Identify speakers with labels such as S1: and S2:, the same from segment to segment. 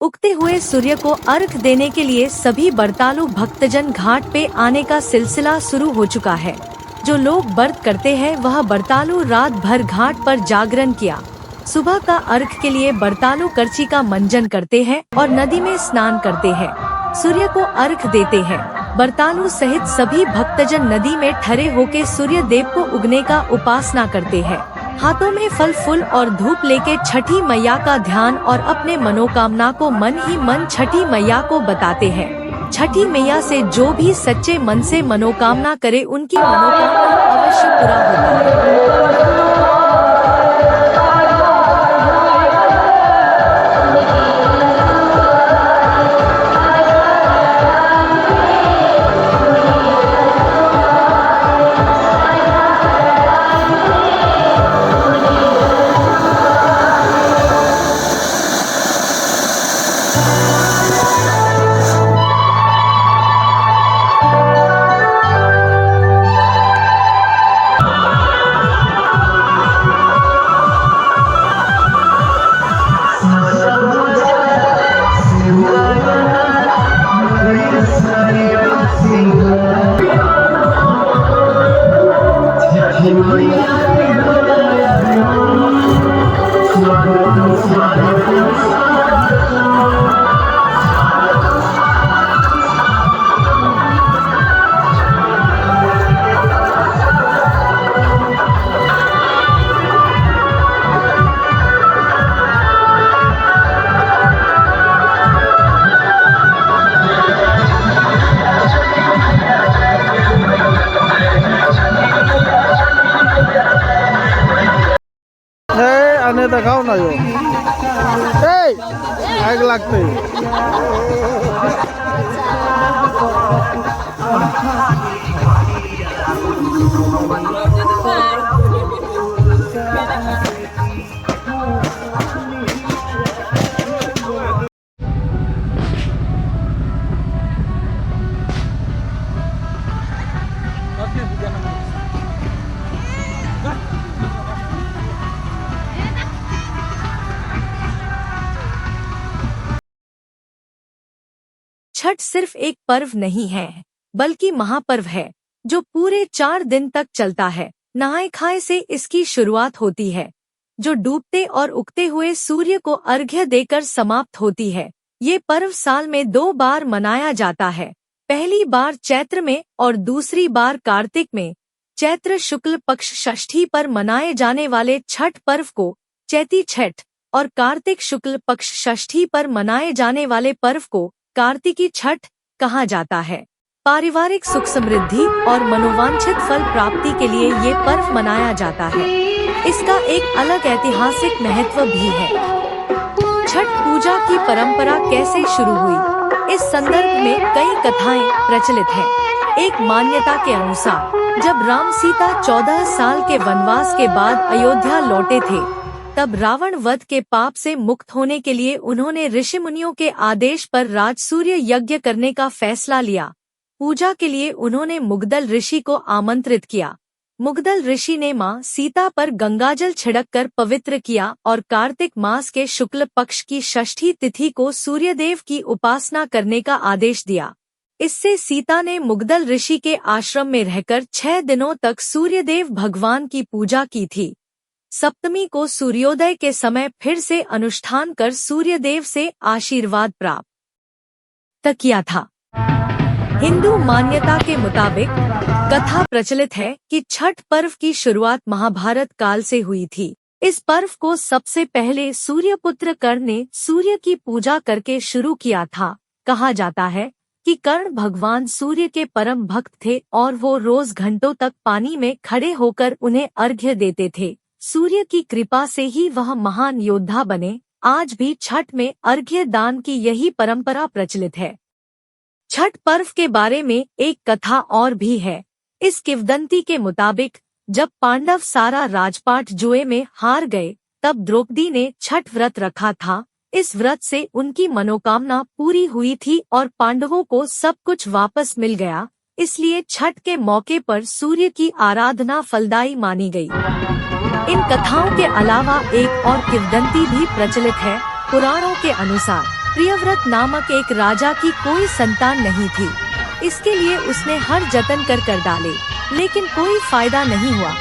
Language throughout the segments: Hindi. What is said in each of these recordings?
S1: उगते हुए सूर्य को अर्घ देने के लिए सभी व्रतालु भक्तजन घाट पे आने का सिलसिला शुरू हो चुका है। जो लोग व्रत करते हैं वह व्रतालु रात भर घाट पर जागरण किया। सुबह का अर्घ के लिए व्रतालु करची का मंजन करते हैं और नदी में स्नान करते हैं, सूर्य को अर्घ देते हैं। व्रतालु सहित सभी भक्तजन नदी में ठहरे होकर सूर्य देव को उगने का उपासना करते हैं। हाथों में फल फूल और धूप लेके छठी मैया का ध्यान और अपने मनोकामना को मन ही मन छठी मैया को बताते हैं। छठी मैया से जो भी सच्चे मन से मनोकामना करे उनकी मनोकामना अवश्य पूरा होता है।
S2: आने देखाओ ना यो आग लागते
S1: छठ सिर्फ एक पर्व नहीं है बल्कि महापर्व है जो पूरे 4 दिन तक चलता है। नहाए खाए से इसकी शुरुआत होती है जो डूबते और उगते हुए सूर्य को अर्घ्य देकर समाप्त होती है। ये पर्व साल में 2 बार मनाया जाता है, पहली बार चैत्र में और दूसरी बार कार्तिक में। चैत्र शुक्ल पक्ष षष्ठी पर मनाए जाने वाले छठ पर्व को चैती छठ और कार्तिक शुक्ल पक्ष षष्ठी पर मनाए जाने वाले पर्व को कार्तिकी छठ कहा जाता है। पारिवारिक सुख समृद्धि और मनोवांछित फल प्राप्ति के लिए ये पर्व मनाया जाता है। इसका एक अलग ऐतिहासिक महत्व भी है। छठ पूजा की परंपरा कैसे शुरू हुई, इस संदर्भ में कई कथाएं प्रचलित हैं। एक मान्यता के अनुसार जब राम सीता 14 साल के वनवास के बाद अयोध्या लौटे थे तब रावण वध के पाप से मुक्त होने के लिए उन्होंने ऋषि मुनियों के आदेश पर राजसूर्य यज्ञ करने का फैसला लिया। पूजा के लिए उन्होंने मुग्दल ऋषि को आमंत्रित किया। मुग्दल ऋषि ने मां सीता पर गंगाजल छिड़ककर पवित्र किया और कार्तिक मास के शुक्ल पक्ष की षष्ठी तिथि को सूर्यदेव की उपासना करने का आदेश दिया। इससे सीता ने मुग्दल ऋषि के आश्रम में रहकर 6 दिनों तक सूर्यदेव भगवान की पूजा की थी। सप्तमी को सूर्योदय के समय फिर से अनुष्ठान कर सूर्यदेव से आशीर्वाद प्राप्त किया था। हिंदू मान्यता के मुताबिक कथा प्रचलित है कि छठ पर्व की शुरुआत महाभारत काल से हुई थी। इस पर्व को सबसे पहले सूर्यपुत्र कर्ण ने सूर्य की पूजा करके शुरू किया था। कहा जाता है कि कर्ण भगवान सूर्य के परम भक्त थे और वो रोज घंटों तक पानी में खड़े होकर उन्हें अर्घ्य देते थे। सूर्य की कृपा से ही वह महान योद्धा बने। आज भी छठ में अर्घ्य दान की यही परंपरा प्रचलित है। छठ पर्व के बारे में एक कथा और भी है। इस किंवदंती के मुताबिक जब पांडव सारा राजपाट जुए में हार गए तब द्रौपदी ने छठ व्रत रखा था। इस व्रत से उनकी मनोकामना पूरी हुई थी और पांडवों को सब कुछ वापस मिल गया। इसलिए छठ के मौके पर सूर्य की आराधना फलदायी मानी गई। इन कथाओं के अलावा एक और किंवदंती भी प्रचलित है। पुराणों के अनुसार प्रियव्रत नामक एक राजा की कोई संतान नहीं थी। इसके लिए उसने हर जतन कर डाले, लेकिन कोई फायदा नहीं हुआ।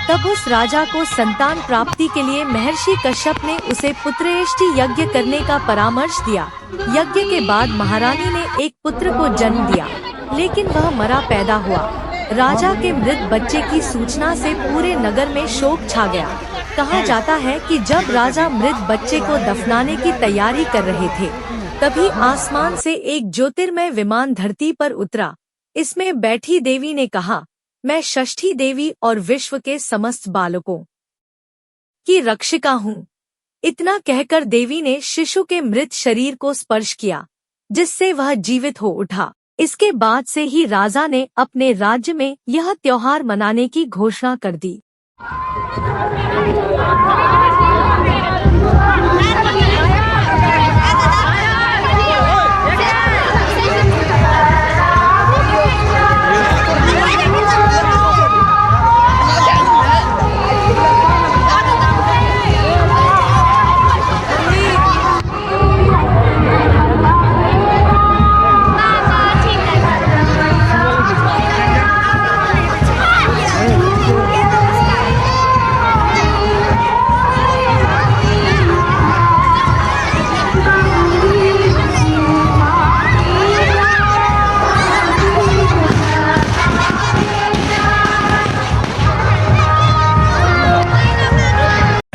S1: तब उस राजा को संतान प्राप्ति के लिए महर्षि कश्यप ने उसे पुत्रेष्टि यज्ञ करने का परामर्श दिया। यज्ञ के बाद महारानी ने एक पुत्र को जन्म दिया, लेकिन वह मरा पैदा हुआ। राजा के मृत बच्चे की सूचना से पूरे नगर में शोक छा गया। कहा जाता है कि जब राजा मृत बच्चे को दफनाने की तैयारी कर रहे थे, तभी आसमान से एक ज्योतिर्मय विमान धरती पर उतरा। इसमें बैठी देवी ने कहा, मैं षष्ठी देवी और विश्व के समस्त बालकों की रक्षिका हूँ। इतना कहकर देवी ने शिशु के मृत शरीर को स्पर्श किया, जिससे वह जीवित हो उठा। इसके बाद से ही राजा ने अपने राज्य में यह त्योहार मनाने की घोषणा कर दी।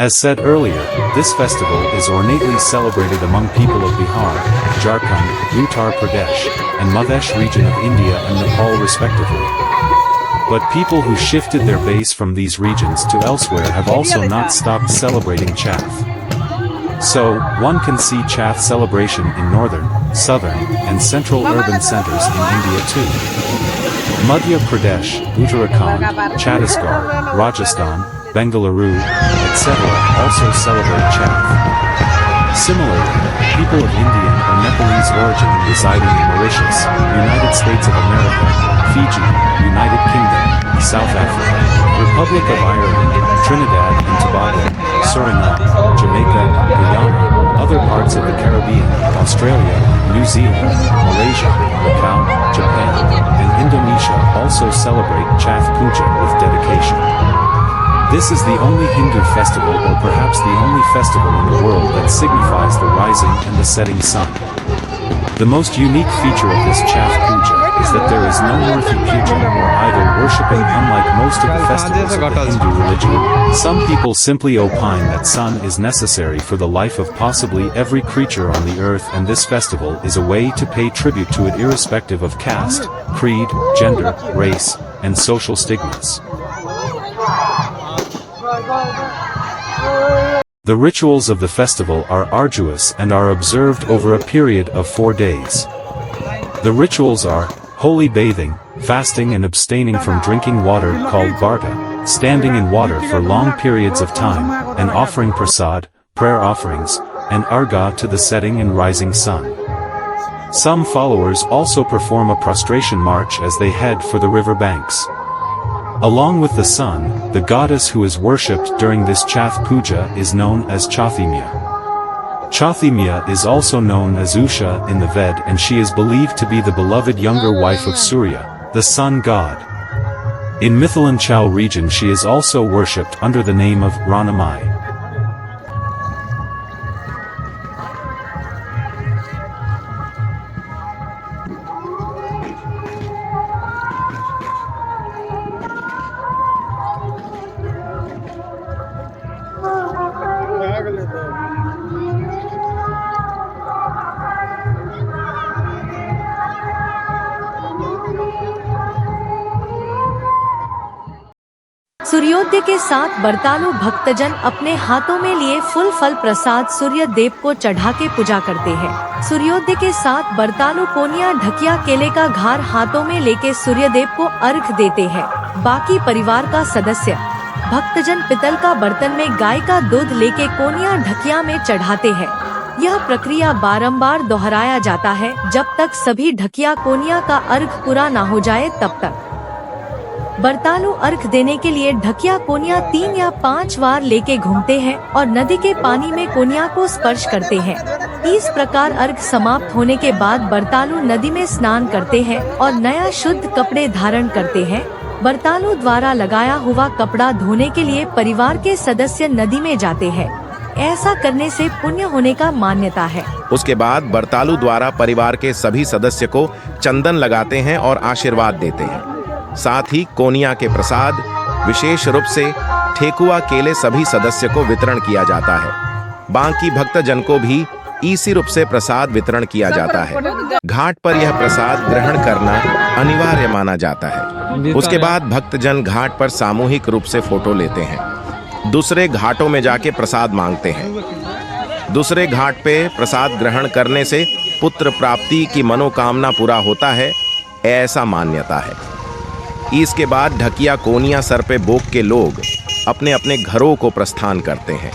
S3: As said earlier, this festival is ornately celebrated among people of Bihar, Jharkhand, Uttar Pradesh, and Madhya region of India and Nepal respectively. But people who shifted their base from these regions to elsewhere have also not stopped celebrating Chath. So, one can see Chath celebration in northern, southern, and central urban centers in India too. Madhya Pradesh, Uttarakhand, Chhattisgarh, Rajasthan, Bengaluru, etc. also celebrate Chath. Similarly, people of Indian or Nepalese origin residing in Mauritius, United States of America, Fiji, United Kingdom, South Africa, Republic of Ireland, Trinidad and Tobago, Suriname, Jamaica, Guyana, other parts of the Caribbean, Australia, New Zealand, Malaysia, Macau, Japan, and Indonesia also celebrate Chath Puja with dedication. This is the only Hindu festival or perhaps the only festival in the world that signifies the rising and the setting sun. The most unique feature of this Chath Puja is that there is no Murthy puja or idol worshipping unlike most of the festivals of the Hindu religion. Some people simply opine that sun is necessary for the life of possibly every creature on the earth, and this festival is a way to pay tribute to it irrespective of caste, creed, gender, race, and social stigmas. The rituals of the festival are arduous and are observed over a period of 4 days. The rituals are holy bathing, fasting and abstaining from drinking water called varta, standing in water for long periods of time, and offering prasad, prayer offerings, and argha to the setting and rising sun. Some followers also perform a prostration march as they head for the river banks. Along with the sun, the goddess who is worshipped during this Chath Puja is known as Chathimya. Chathimya is also known as Usha in the Ved, and she is believed to be the beloved younger wife of Surya, the sun god. In Mithilanchal region she is also worshipped under the name of Ranamai.
S1: सूर्योदय के साथ व्रतालु भक्तजन अपने हाथों में लिए फूल फल प्रसाद सूर्य देव को चढ़ा के पूजा करते हैं। सूर्योदय के साथ व्रतालु कोनिया ढकिया केले का घार हाथों में लेके सूर्य देव को अर्घ देते हैं। बाकी परिवार का सदस्य भक्तजन पितल का बर्तन में गाय का दूध लेके कोनिया ढकिया में चढ़ाते हैं। यह प्रक्रिया बारंबार दोहराया जाता है जब तक सभी ढकिया कोनिया का अर्घ पूरा न हो जाए तब तक। व्रतालु अर्घ देने के लिए ढकिया कोनिया 3 या 5 बार लेके घूमते हैं और नदी के पानी में कोनिया को स्पर्श करते हैं। इस प्रकार अर्घ समाप्त होने के बाद व्रतालु नदी में स्नान करते हैं और नया शुद्ध कपड़े धारण करते हैं। व्रतालु द्वारा लगाया हुआ कपड़ा धोने के लिए परिवार के सदस्य नदी में जाते हैं। ऐसा करने से पुण्य होने का मान्यता है।
S4: उसके बाद व्रतालु द्वारा परिवार के सभी सदस्य को चंदन लगाते हैं और आशीर्वाद देते हैं। साथ ही कोनिया के प्रसाद, विशेष रूप से ठेकुआ केले सभी सदस्य को वितरण किया जाता है। बाकी भक्तजन को भी इसी रूप से प्रसाद वितरण किया जाता है। घाट पर यह प्रसाद ग्रहण करना अनिवार्य माना जाता है। उसके बाद भक्तजन घाट पर सामूहिक रूप से फोटो लेते हैं। दूसरे घाटों में जाके प्रसाद मांगते हैं। दूसरे घाट पे प्रसाद ग्रहण करने से पुत्र प्राप्ति की मनोकामना पूरा होता है, ऐसा मान्यता है। इसके बाद ढकिया कोनिया सर पे बोक के लोग अपने अपने घरों को प्रस्थान करते हैं।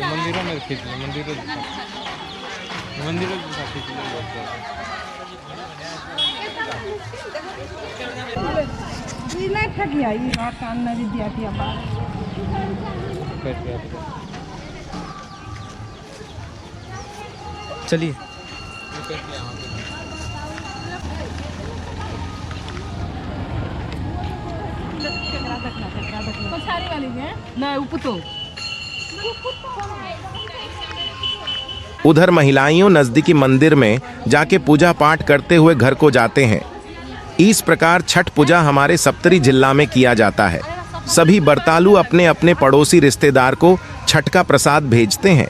S5: मंदिरों में खींच लो, मंदिरों चलिए
S4: उधर महिलाएं नजदीकी मंदिर में जाके पूजा पाठ करते हुए घर को जाते हैं। इस प्रकार छठ पूजा हमारे सप्तरी जिला में किया जाता है। सभी व्रतालु अपने अपने पड़ोसी रिश्तेदार को छठ का प्रसाद भेजते हैं।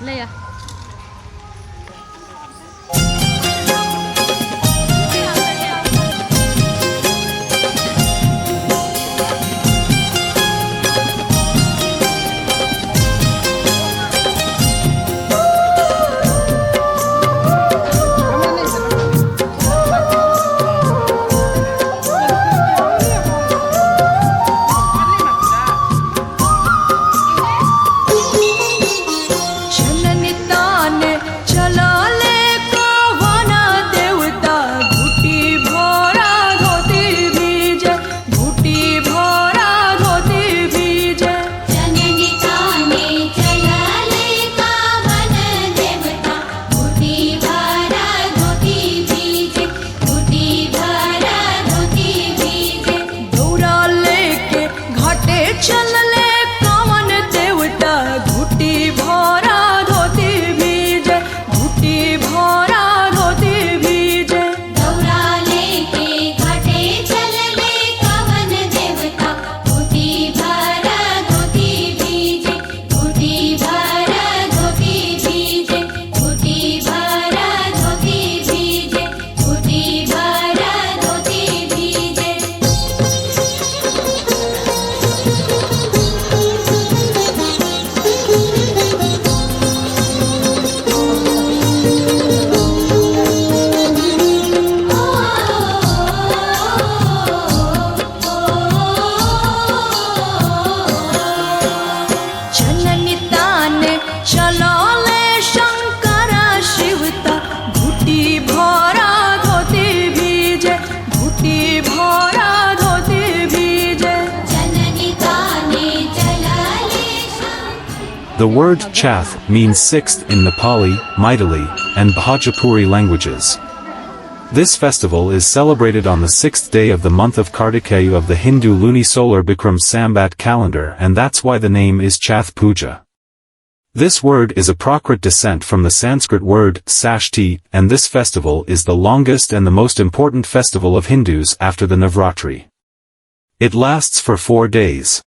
S3: The word Chath means sixth in Nepali, Maithili, and Bhojpuri languages. This festival is celebrated on the 6th day of the month of Kartikeya of the Hindu lunisolar Bikram Sambat calendar, and that's why the name is Chath Puja. This word is a Prakrit descent from the Sanskrit word Sashti, and this festival is the longest and the most important festival of Hindus after the Navratri. It lasts for 4 days.